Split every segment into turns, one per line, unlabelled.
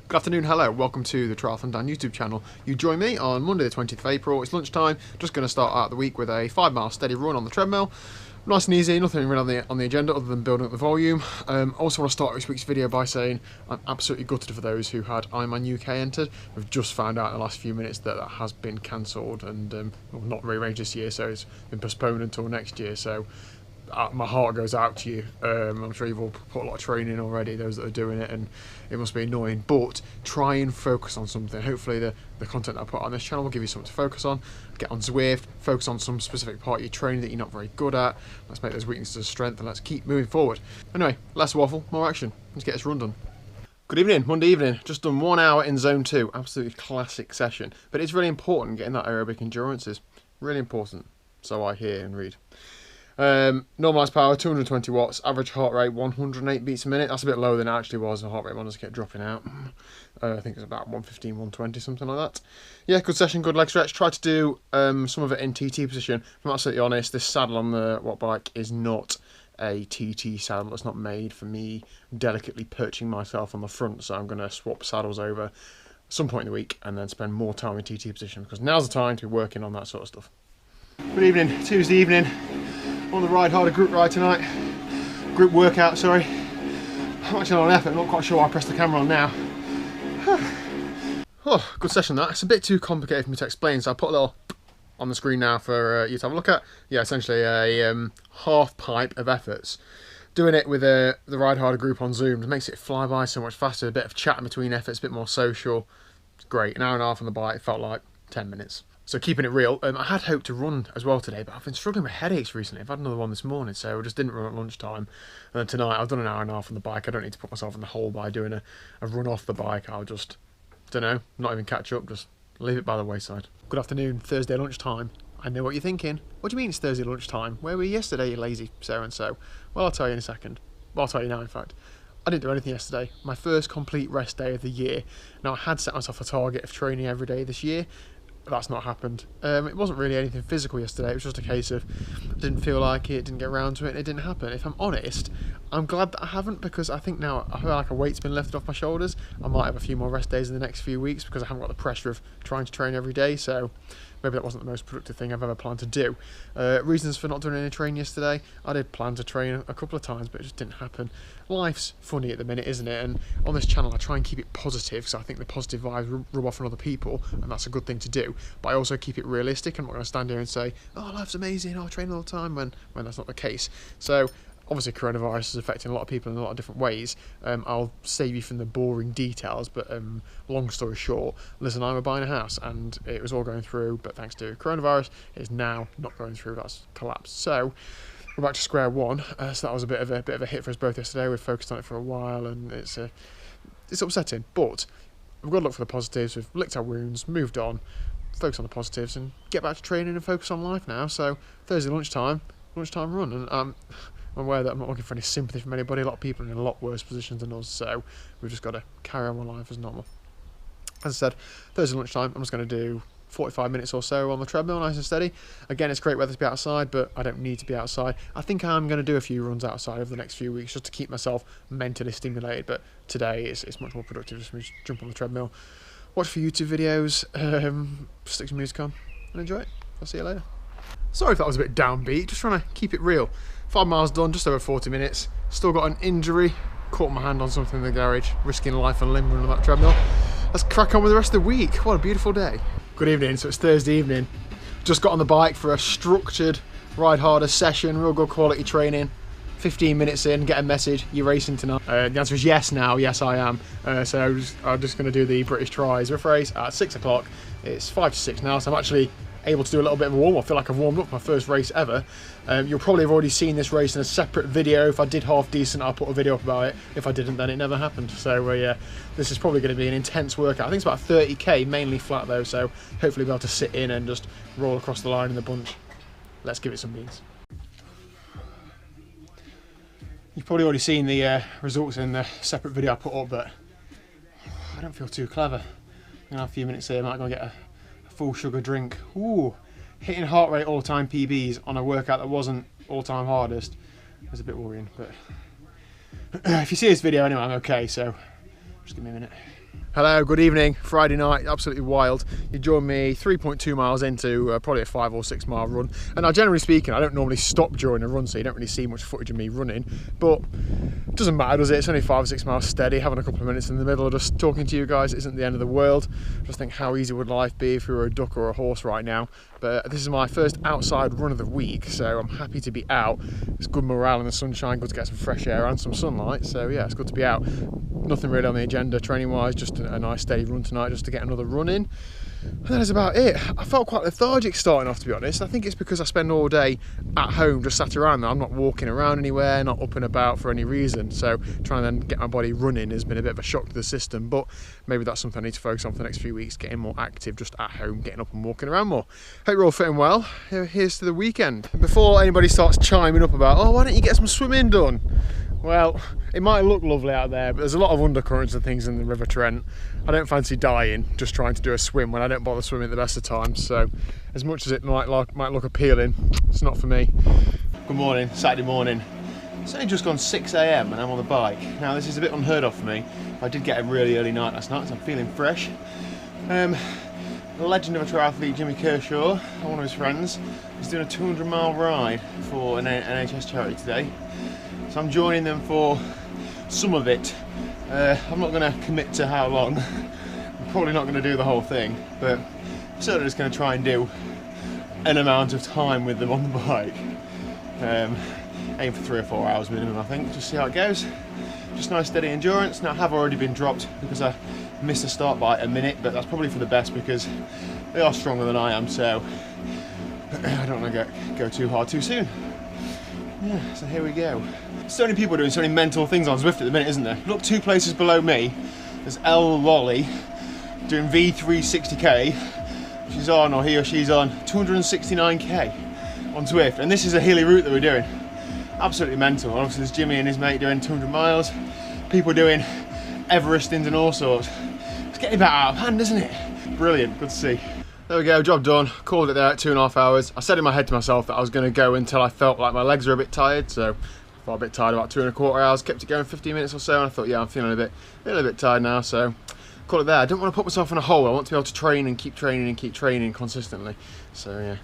Good afternoon, hello, welcome to the Triathlon Dan YouTube channel. You join me on Monday the 20th of April, it's lunchtime, just going to start out the week with a 5-mile steady run on the treadmill. Nice and easy, nothing really on the agenda other than building up the volume. Also want to start this week's video by saying I'm absolutely gutted for those who had Ironman UK entered. We've just found out in the last few minutes that that has been cancelled and not rearranged this year, so it's been postponed until next year. So my heart goes out to you. I'm sure you've all put a lot of training in already, those that are doing it, and it must be annoying, but try and focus on something. Hopefully the content that I put on this channel will give you something to focus on. Get on Zwift, focus on some specific part of your training that you're not very good at. Let's make those weaknesses a strength and let's keep moving forward. Anyway, less waffle, more action. Let's get this run done. Good evening, Monday evening, just done 1 hour in zone 2, absolutely classic session, but it's really important getting that aerobic endurance is really important, so I hear and read. Normalised power 220 watts, average heart rate 108 beats a minute. That's a bit lower than it actually was. The heart rate one just kept dropping out. I think it's about 115, 120, something like that. Yeah, good session, good leg stretch. Tried to do some of it in TT position. If I'm absolutely honest, this saddle on the watt bike is not a TT saddle. It's not made for me delicately perching myself on the front, so I'm going to swap saddles over some point in the week and then spend more time in TT position because now's the time to be working on that sort of stuff. Good evening, Tuesday evening. On the Ride Harder group ride tonight. Group workout, sorry. I'm actually on an effort, I'm not quite sure why I pressed the camera on now. Oh, good session that. It's a bit too complicated for me to explain, so I'll put a little on the screen now for you to have a look at. Yeah, essentially a half pipe of efforts. Doing it with the Ride Harder group on Zoom makes it fly by so much faster. A bit of chat in between efforts, a bit more social. It's great. An hour and a half on the bike, it felt like 10 minutes. So keeping it real, I had hoped to run as well today, but I've been struggling with headaches recently. I've had another one this morning, so I just didn't run at lunchtime. And then tonight, I've done an hour and a half on the bike. I don't need to put myself in the hole by doing a run off the bike. I'll just, don't know, not even catch up, just leave it by the wayside. Good afternoon, Thursday lunchtime. I know what you're thinking. What do you mean it's Thursday lunchtime? Where were you yesterday, you lazy so-and-so? Well, I'll tell you in a second. Well, I'll tell you now, in fact. I didn't do anything yesterday. My first complete rest day of the year. Now, I had set myself a target of training every day this year. That's not happened. It wasn't really anything physical yesterday. It was just a case of I didn't feel like it, didn't get around to it, and it didn't happen. If I'm honest, I'm glad that I haven't, because I think now I feel like a weight's been lifted off my shoulders. I might have a few more rest days in the next few weeks because I haven't got the pressure of trying to train every day, so maybe that wasn't the most productive thing I've ever planned to do. Reasons for not doing any training yesterday. I did plan to train a couple of times, but it just didn't happen. Life's funny at the minute, isn't it? And on this channel I try and keep it positive, because I think the positive vibes rub off on other people, and that's a good thing to do. But I also keep it realistic. I'm not going to stand here and say, oh, life's amazing, I train all the time, when that's not the case. So obviously coronavirus is affecting a lot of people in a lot of different ways. I'll save you from the boring details, but long story short, Liz and I were buying a house and it was all going through, but thanks to coronavirus, it's now not going through. That's collapsed. So we're back to square one. So that was a bit of a hit for us both yesterday. We've focused on it for a while and it's upsetting, but we've got to look for the positives. We've licked our wounds, moved on, focus on the positives and get back to training and focus on life now. So Thursday lunchtime run, and I'm aware that I'm not looking for any sympathy from anybody. A lot of people are in a lot worse positions than us, so we've just got to carry on with life as normal. As I said, Thursday lunchtime, I'm just going to do 45 minutes or so on the treadmill, nice and steady. Again, it's great weather to be outside, but I don't need to be outside. I think I'm going to do a few runs outside over the next few weeks just to keep myself mentally stimulated, but today it's much more productive just for me to jump on the treadmill, watch a few YouTube videos, stick some music on, and enjoy it. I'll see you later. Sorry if that was a bit downbeat, just trying to keep it real. 5 miles done, just over 40 minutes. Still got an injury, caught my hand on something in the garage, risking life and limb running on that treadmill. Let's crack on with the rest of the week. What a beautiful day. Good evening, so it's Thursday evening. Just got on the bike for a structured Ride Harder session, real good quality training. 15 minutes in, get a message, you're racing tonight. The answer is yes now, yes I am. So I'm just going to do the British Tri Zwift race at 6 o'clock. It's 5 to 6 now, so I'm actually able to do a little bit of a warm-up. I feel like I've warmed up for my first race ever. You'll probably have already seen this race in a separate video. If I did half decent, I'll put a video up about it. If I didn't, then it never happened. So yeah, this is probably going to be an intense workout. I think it's about 30k, mainly flat though, so hopefully be able to sit in and just roll across the line in the bunch. Let's give it some beans. You've probably already seen the results in the separate video I put up, but I don't feel too clever. I'm gonna have a few minutes here, I might go get a full sugar drink. Ooh, hitting heart rate all-time PBs on a workout that wasn't all-time hardest was a bit worrying, but if you see this video anyway, I'm okay, so just give me a minute. Hello, good evening. Friday night, absolutely wild. You join me 3.2 miles into probably a 5 or 6 mile run. And now, generally speaking, I don't normally stop during a run, so you don't really see much footage of me running. But it doesn't matter, does it? It's only 5 or 6 miles steady. Having a couple of minutes in the middle of just talking to you guys isn't the end of the world. Just think how easy would life be if we were a duck or a horse right now. But this is my first outside run of the week, so I'm happy to be out. It's good morale in the sunshine, good to get some fresh air and some sunlight. So yeah, it's good to be out. Nothing really on the agenda training wise, just a nice steady run tonight just to get another run in. And that is about it. I felt quite lethargic starting off, to be honest. I think it's because I spend all day at home just sat around there. I'm not walking around anywhere, not up and about for any reason. So trying to then get my body running has been a bit of a shock to the system, but maybe that's something I need to focus on for the next few weeks, getting more active just at home, getting up and walking around more. Hope you're all fitting well. Here's to the weekend. Before anybody starts chiming up about, oh, why don't you get some swimming done? Well, it might look lovely out there, but there's a lot of undercurrents and things in the River Trent. I don't fancy dying just trying to do a swim when I don't bother swimming at the best of times. So as much as it might look appealing, it's not for me. Good morning, Saturday morning. It's only just gone 6 AM and I'm on the bike. Now this is a bit unheard of for me. I did get a really early night last night, so I'm feeling fresh. The legend of a triathlete, Jimmy Kershaw, one of his friends, is doing a 200-mile ride for an NHS charity today. So I'm joining them for some of it. I'm not going to commit to how long. I'm probably not going to do the whole thing, but I'm certainly just going to try and do an amount of time with them on the bike. Aim for 3 or 4 hours minimum, I think, just see how it goes. Just nice steady endurance. Now I have already been dropped because I missed the start by a minute, but that's probably for the best because they are stronger than I am, so I don't want to go too hard too soon. Yeah, so here we go. So many people doing so many mental things on Zwift at the minute, isn't there? Look 2 places below me, there's Lolly doing V360k. She's on, or he or she's on, 269k on Zwift, and this is a hilly route that we're doing. Absolutely mental. Obviously there's Jimmy and his mate doing 200 miles, people doing Everestings and all sorts. It's getting a bit out of hand, isn't it? Brilliant, good to see. There we go, job done. Called it there at 2.5 hours. I said in my head to myself that I was going to go until I felt like my legs were a bit tired, so I felt a bit tired about 2.25 hours, kept it going 15 minutes or so, and I thought, yeah, I'm feeling a little bit tired now, so call it there. I don't want to put myself in a hole. I want to be able to train and keep training consistently. So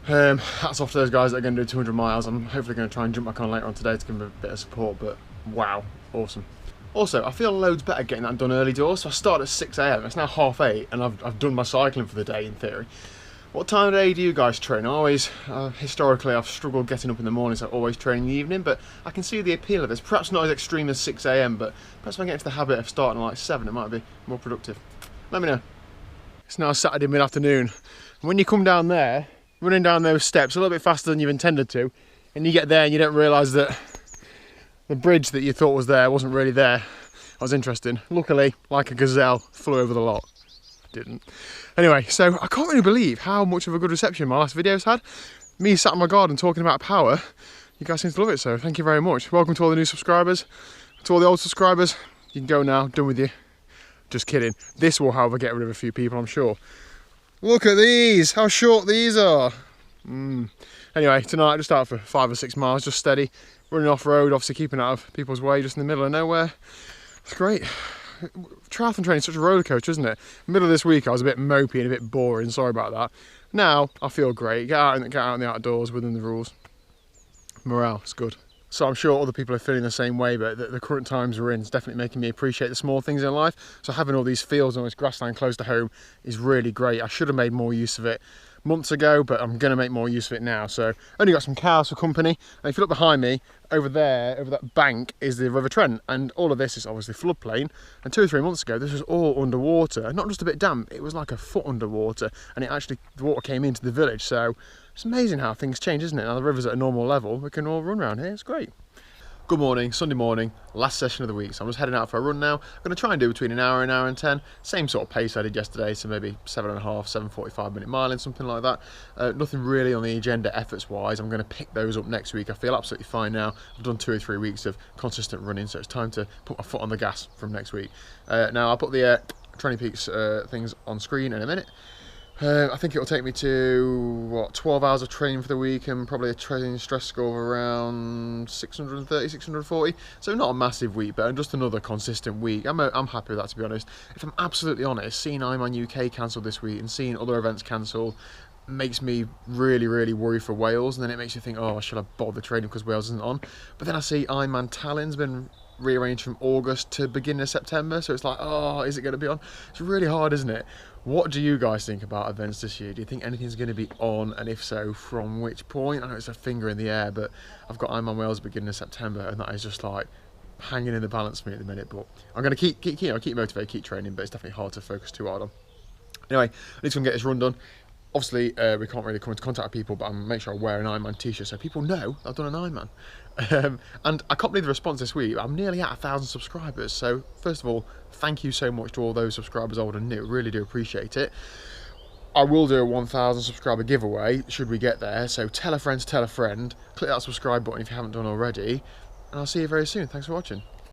yeah, hats off to those guys that are going to do 200 miles. I'm hopefully going to try and jump back on later on today to give them a bit of support, but wow, awesome. Also, I feel loads better getting that done early doors. So I started at 6 AM, it's now 8:30, and I've done my cycling for the day in theory. What time of day do you guys train? Historically, I've struggled getting up in the morning, so I always train in the evening, but I can see the appeal of this. Perhaps not as extreme as 6 AM, but perhaps if I get into the habit of starting at like 7, it might be more productive. Let me know. It's now Saturday mid-afternoon, and when you come down there, running down those steps a little bit faster than you've intended to, and you get there and you don't realise that the bridge that you thought was there wasn't really there. That was interesting. Luckily, like a gazelle, flew over the lot. Didn't. Anyway, so I can't really believe how much of a good reception my last videos had. Me sat in my garden talking about power. You guys seem to love it, so thank you very much. Welcome to all the new subscribers. To all the old subscribers, you can go now, done with you. Just kidding. This will, however, get rid of a few people, I'm sure. Look at these, how short these are. Anyway, tonight just out for 5 or 6 miles, just steady. Running off road, obviously keeping out of people's way, just in the middle of nowhere. It's great. Triathlon training is such a roller coaster, isn't it? Middle of this week I was a bit mopey and a bit boring, sorry about that. Now I feel great, get out in the outdoors within the rules. Morale, it's good. So I'm sure other people are feeling the same way, but the current times we're in is definitely making me appreciate the small things in life. So having all these fields and all this grassland close to home is really great. I should have made more use of it months ago, but I'm going to make more use of it now. So only got some cows for company, and if you look behind me, over there, over that bank, is the River Trent, and all of this is obviously floodplain, and 2 or 3 months ago this was all underwater, not just a bit damp, it was like a foot underwater, and the water came into the village. So it's amazing how things change, isn't it? Now the river's at a normal level, we can all run around here, it's great. Good morning, Sunday morning, last session of the week. So I'm just heading out for a run now. I'm going to try and do between an hour and 10. Same sort of pace I did yesterday, so maybe 7.5, 7:45 minute mile and something like that. Nothing really on the agenda efforts wise. I'm going to pick those up next week. I feel absolutely fine now. I've done 2 or 3 weeks of consistent running, so it's time to put my foot on the gas from next week. Now I'll put the Training Peaks things on screen in a minute. I think it'll take me to, what, 12 hours of training for the week and probably a training stress score of around 630, 640. So not a massive week, but just another consistent week. I'm happy with that, to be honest. If I'm absolutely honest, seeing Ironman UK cancelled this week and seeing other events cancel makes me really, really worry for Wales. And then it makes you think, oh, should I bother training because Wales isn't on? But then I see Ironman Tallinn's been rearranged from August to beginning of September, so it's like, oh, is it going to be on? It's really hard, isn't it? What do you guys think about events this year? Do you think anything's going to be on, and if so, from which point? I know it's a finger in the air, but I've got Ironman Wales beginning of September, and that is just like hanging in the balance for me at the minute. But I'm going to keep motivated, keep training, but it's definitely hard to focus too hard on. Anyway, I need to go and get this run done. Obviously, we can't really come into contact with people, but I'm make sure I wear an Ironman t-shirt so people know I've done an Ironman. And I can't believe the response this week. I'm nearly at 1,000 subscribers. So first of all, thank you so much to all those subscribers old and new. Really do appreciate it. I will do a 1,000 subscriber giveaway should we get there. So tell a friend to tell a friend. Click that subscribe button if you haven't done already. And I'll see you very soon. Thanks for watching.